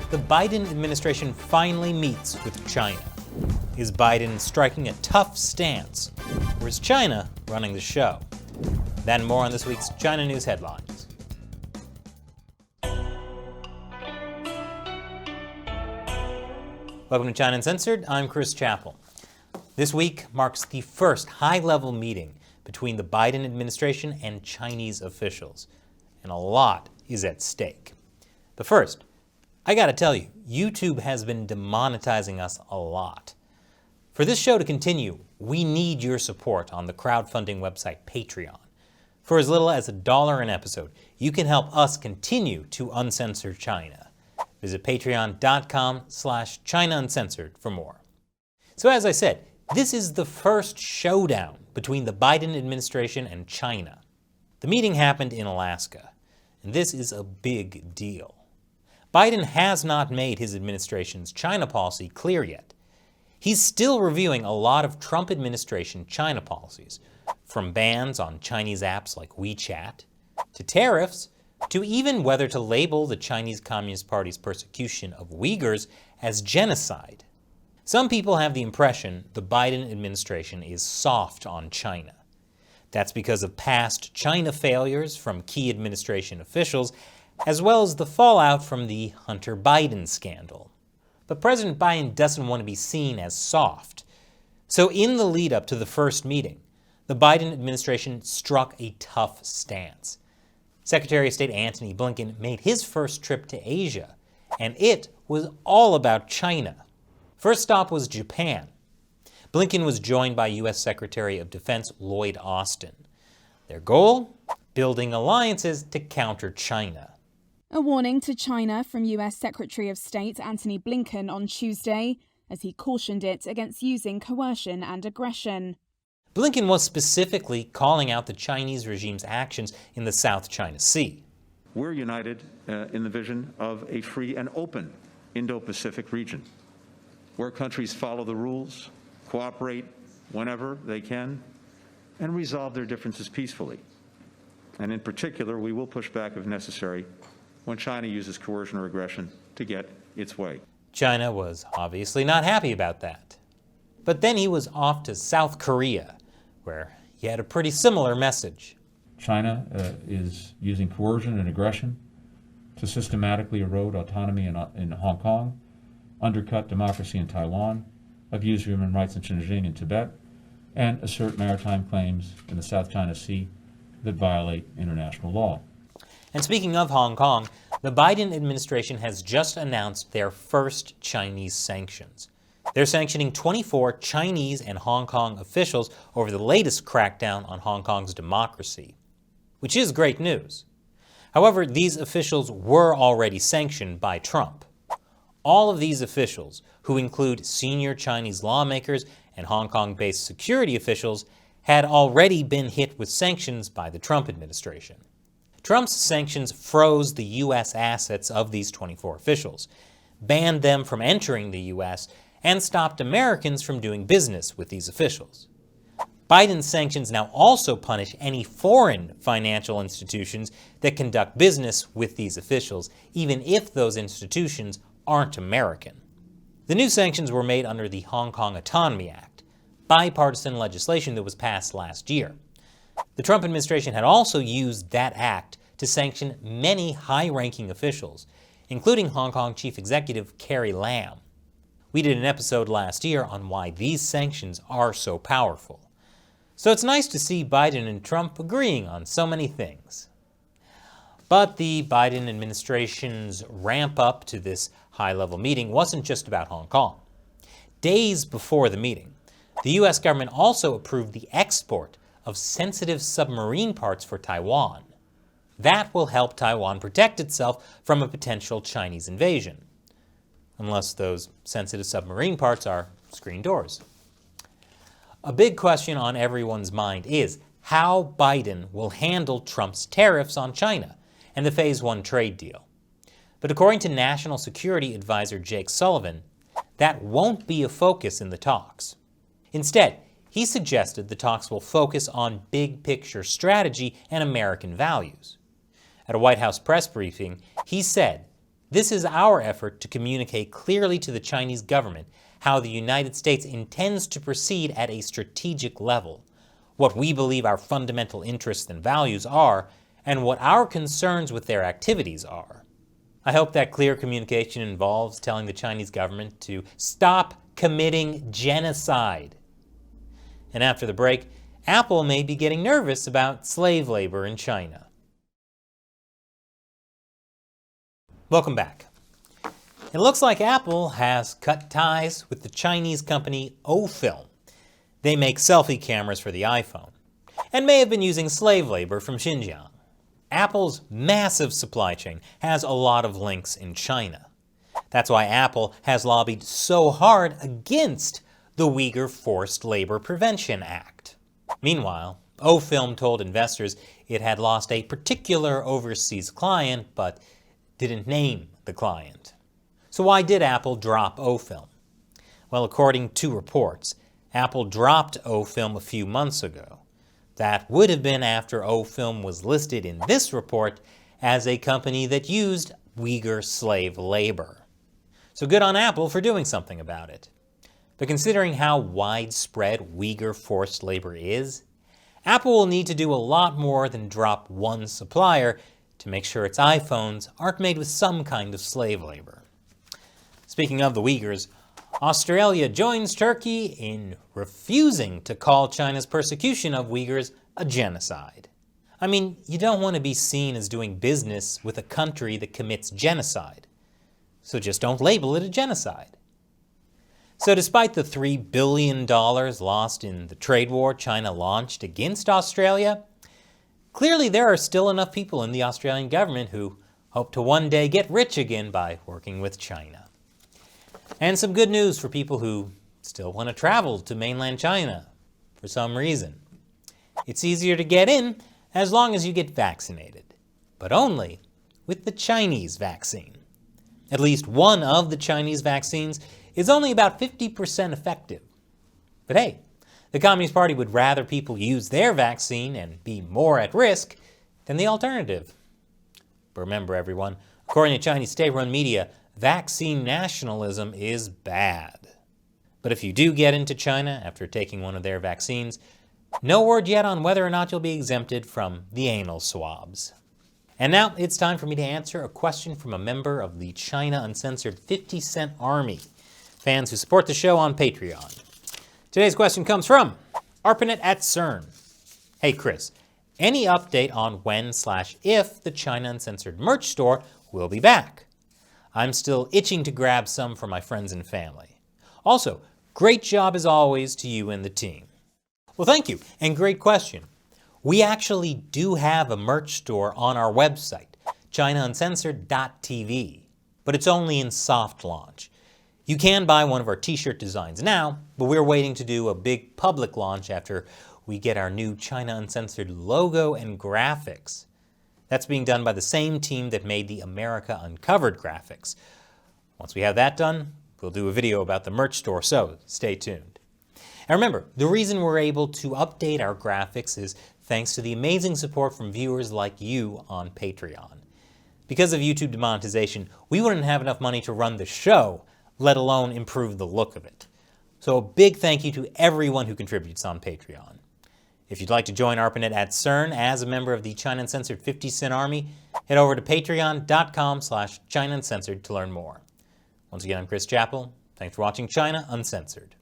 the Biden administration finally meets with China. Is Biden striking a tough stance, or is China running the show? Then more on this week's China News headlines. Welcome to China Uncensored. I'm Chris Chappell. This week marks the first high-level meeting between the Biden administration and Chinese officials, and a lot is at stake. But first, I gotta tell you, YouTube has been demonetizing us a lot. For this show to continue, we need your support on the crowdfunding website Patreon. For as little as $1 an episode, you can help us continue to uncensor China. Visit patreon.com/China Uncensored for more. So as I said, this is the first showdown between the Biden administration and China. The meeting happened in Alaska, and this is a big deal. Biden has not made his administration's China policy clear yet. He's still reviewing a lot of Trump administration China policies, from bans on Chinese apps like WeChat, to tariffs, to even whether to label the Chinese Communist Party's persecution of Uyghurs as genocide. Some people have the impression the Biden administration is soft on China. That's because of past China failures from key administration officials, as well as the fallout from the Hunter Biden scandal. But President Biden doesn't want to be seen as soft. So in the lead up to the first meeting, the Biden administration struck a tough stance. Secretary of State Antony Blinken made his first trip to Asia, and it was all about China. First stop was Japan. Blinken was joined by U.S. Secretary of Defense Lloyd Austin. Their goal? Building alliances to counter China. A warning to China from U.S. Secretary of State Antony Blinken on Tuesday, as he cautioned it against using coercion and aggression. Blinken was specifically calling out the Chinese regime's actions in the South China Sea. We're united in the vision of a free and open Indo-Pacific region, where countries follow the rules, cooperate whenever they can, and resolve their differences peacefully. And in particular, we will push back if necessary when China uses coercion or aggression to get its way. China was obviously not happy about that. But then he was off to South Korea, where he had a pretty similar message. China is using coercion and aggression to systematically erode autonomy in Hong Kong, undercut democracy in Taiwan, abuse human rights in Xinjiang and Tibet, and assert maritime claims in the South China Sea that violate international law. And speaking of Hong Kong, the Biden administration has just announced their first Chinese sanctions. They're sanctioning 24 Chinese and Hong Kong officials over the latest crackdown on Hong Kong's democracy, which is great news. However, these officials were already sanctioned by Trump. All of these officials, who include senior Chinese lawmakers and Hong Kong-based security officials, had already been hit with sanctions by the Trump administration. Trump's sanctions froze the U.S. assets of these 24 officials, banned them from entering the U.S., and stopped Americans from doing business with these officials. Biden's sanctions now also punish any foreign financial institutions that conduct business with these officials, even if those institutions aren't American. The new sanctions were made under the Hong Kong Autonomy Act, bipartisan legislation that was passed last year. The Trump administration had also used that act to sanction many high-ranking officials, including Hong Kong Chief Executive Carrie Lam. We did an episode last year on why these sanctions are so powerful. So it's nice to see Biden and Trump agreeing on so many things. But the Biden administration's ramp up to this high-level meeting wasn't just about Hong Kong. Days before the meeting, the U.S. government also approved the export of sensitive submarine parts for Taiwan. That will help Taiwan protect itself from a potential Chinese invasion, unless those sensitive submarine parts are screen doors. A big question on everyone's mind is how Biden will handle Trump's tariffs on China and the Phase 1 trade deal. But according to National Security Advisor Jake Sullivan, that won't be a focus in the talks. Instead, he suggested the talks will focus on big-picture strategy and American values. At a White House press briefing, he said, This is our effort to communicate clearly to the Chinese government how the United States intends to proceed at a strategic level, what we believe our fundamental interests and values are, and what our concerns with their activities are. I hope that clear communication involves telling the Chinese government to stop committing genocide. And after the break, Apple may be getting nervous about slave labor in China. Welcome back. It looks like Apple has cut ties with the Chinese company Film. They make selfie cameras for the iPhone, and may have been using slave labor from Xinjiang. Apple's massive supply chain has a lot of links in China. That's why Apple has lobbied so hard against the Uyghur Forced Labor Prevention Act. Meanwhile, Film told investors it had lost a particular overseas client, but didn't name the client. So why did Apple drop Film? Well, according to reports, Apple dropped Film a few months ago. That would have been after Film was listed in this report as a company that used Uyghur slave labor. So good on Apple for doing something about it. But considering how widespread Uyghur forced labor is, Apple will need to do a lot more than drop one supplier to make sure its iPhones aren't made with some kind of slave labor. Speaking of the Uyghurs, Australia joins Turkey in refusing to call China's persecution of Uyghurs a genocide. I mean, you don't want to be seen as doing business with a country that commits genocide, so just don't label it a genocide. So despite the $3 billion lost in the trade war China launched against Australia, clearly there are still enough people in the Australian government who hope to one day get rich again by working with China. And some good news for people who still want to travel to mainland China for some reason. It's easier to get in as long as you get vaccinated, but only with the Chinese vaccine. At least one of the Chinese vaccines is only about 50% effective. But hey, the Communist Party would rather people use their vaccine and be more at risk than the alternative. But remember everyone, according to Chinese state-run media, vaccine nationalism is bad. But if you do get into China after taking one of their vaccines, no word yet on whether or not you'll be exempted from the anal swabs. And now it's time for me to answer a question from a member of the China Uncensored 50 Cent Army, fans who support the show on Patreon. Today's question comes from Arpanet at CERN. Hey Chris, any update on when/if the China Uncensored merch store will be back? I'm still itching to grab some for my friends and family. Also, great job as always to you and the team. Well, thank you, and great question. We actually do have a merch store on our website, ChinaUncensored.tv, but it's only in soft launch. You can buy one of our t-shirt designs now, but we're waiting to do a big public launch after we get our new China Uncensored logo and graphics. That's being done by the same team that made the America Uncovered graphics. Once we have that done, we'll do a video about the merch store, so stay tuned. And remember, the reason we're able to update our graphics is thanks to the amazing support from viewers like you on Patreon. Because of YouTube demonetization, we wouldn't have enough money to run the show, let alone improve the look of it. So a big thank you to everyone who contributes on Patreon. If you'd like to join ARPANET at CERN as a member of the China Uncensored 50 Cent Army, head over to patreon.com/China Uncensored to learn more. Once again, I'm Chris Chappell. Thanks for watching China Uncensored.